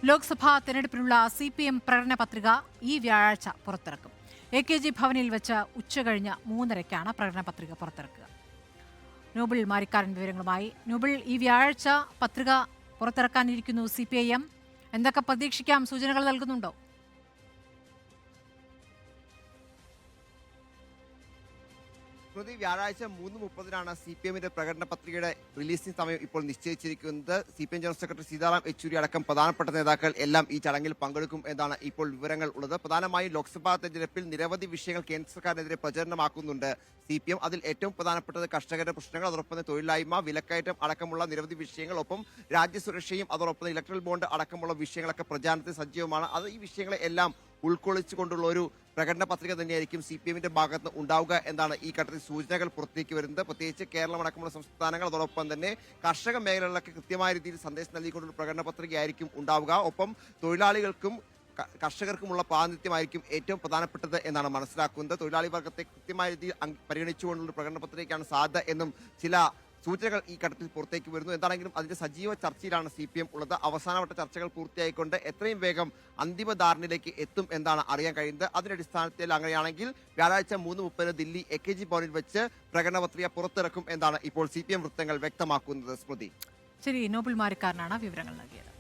ലോക്സഭാ തെരഞ്ഞെടുപ്പിനുള്ള CPM പ്രകടന പത്രിക ഈ വ്യാഴാഴ്ച പുറത്തിറക്കും. AKG ഭവനിൽ വെച്ച് ഉച്ചകഴിഞ്ഞ് 3:30-ക്കാണ് പ്രകടന പത്രിക പുറത്തിറക്കുക. നോബിൾ മാരിക്കാരൻ വിവരങ്ങളുമായി. നോബിൾ, ഈ വ്യാഴാഴ്ച പത്രിക പുറത്തിറക്കാനിരിക്കുന്നു CPIM. എന്തൊക്കെ പ്രതീക്ഷിക്കാം? സൂചനകൾ നൽകുന്നുണ്ടോ? വ്യാഴാഴ്ച 3:30-നാണ് CPM-ന്റെ പ്രകടന പത്രികയുടെ റിലീസിംഗ് സമയം ഇപ്പോൾ നിശ്ചയിച്ചിരിക്കുന്നത്. CPM general secretary Sitaram Yechury അടക്കം പ്രധാനപ്പെട്ട നേതാക്കൾ എല്ലാം ഈ ചടങ്ങിൽ പങ്കെടുക്കും എന്നാണ് ഇപ്പോൾ വിവരങ്ങൾ ഉള്ളത്. പ്രധാനമായും ലോക്സഭാ തെരഞ്ഞെടുപ്പിൽ നിരവധി വിഷയങ്ങൾ കേന്ദ്ര സർക്കാരിനെതിരെ പ്രചരണമാക്കുന്നുണ്ട് CPM. അതിൽ ഏറ്റവും പ്രധാനപ്പെട്ടത് കർഷകരുടെ പ്രശ്നങ്ങൾ, അതോടൊപ്പം തന്നെ തൊഴിലില്ലായ്മ, വിലക്കയറ്റം അടക്കമുള്ള നിരവധി വിഷയങ്ങൾ, ഒപ്പം രാജ്യസുരക്ഷയും അതോടൊപ്പം ഇലക്ട്രൽ ബോണ്ട് അടക്കമുള്ള വിഷയങ്ങളൊക്കെ പ്രചാരണത്തിൽ സജീവമാണ്. അത് ഈ വിഷയങ്ങളെ എല്ലാം ഉൾക്കൊള്ളിച്ചുകൊണ്ടുള്ള ഒരു പ്രകടന പത്രിക തന്നെയായിരിക്കും CPM-ന്റെ ഭാഗത്ത് ഉണ്ടാവുക എന്നാണ് ഈ ഘട്ടത്തിൽ സൂചനകൾ പുറത്തേക്ക് വരുന്നത്. പ്രത്യേകിച്ച് കേരളം അടക്കമുള്ള സംസ്ഥാനങ്ങൾ, അതോടൊപ്പം തന്നെ കർഷക മേഖലകളിലൊക്കെ കൃത്യമായ രീതിയിൽ സന്ദേശം നൽകിക്കൊണ്ടുള്ള പ്രകടന പത്രികയായിരിക്കും ഉണ്ടാവുക. ഒപ്പം തൊഴിലാളികൾക്കും കർഷകർക്കുമുള്ള പ്രാതിനിധ്യമായിരിക്കും ഏറ്റവും പ്രധാനപ്പെട്ടത് എന്നാണ് മനസ്സിലാക്കുന്നത്. തൊഴിലാളി വർഗത്തെ കൃത്യമായ രീതിയിൽ പരിഗണിച്ചുകൊണ്ടുള്ള പ്രകടന പത്രികയ്ക്കാണ് സാധ്യത എന്നും ചില സൂചനകൾ ഈ ഘട്ടത്തിൽ പുറത്തേക്ക് വരുന്നു. എന്താണെങ്കിലും അതിന്റെ സജീവ ചർച്ചയിലാണ് CPM ഉള്ളത്. അവസാനവട്ട ചർച്ചകൾ പൂർത്തിയായിക്കൊണ്ട് എത്രയും വേഗം അന്തിമ ധാരണയിലേക്ക് എത്തും എന്നാണ് അറിയാൻ കഴിയുന്നത്. അതിന്റെ അടിസ്ഥാനത്തിൽ അങ്ങനെയാണെങ്കിൽ വ്യാഴാഴ്ച 3:30 ദില്ലി AKG ഭവനിൽ വെച്ച് പ്രകടന പത്രിക പുറത്തിറക്കും എന്നാണ് ഇപ്പോൾ CPM വൃത്തങ്ങൾ വ്യക്തമാക്കുന്നത്. സ്മൃതി, ശരി. നോബിൾ മാരിക്കാരനാണ് വിവരങ്ങൾ നൽകിയത്.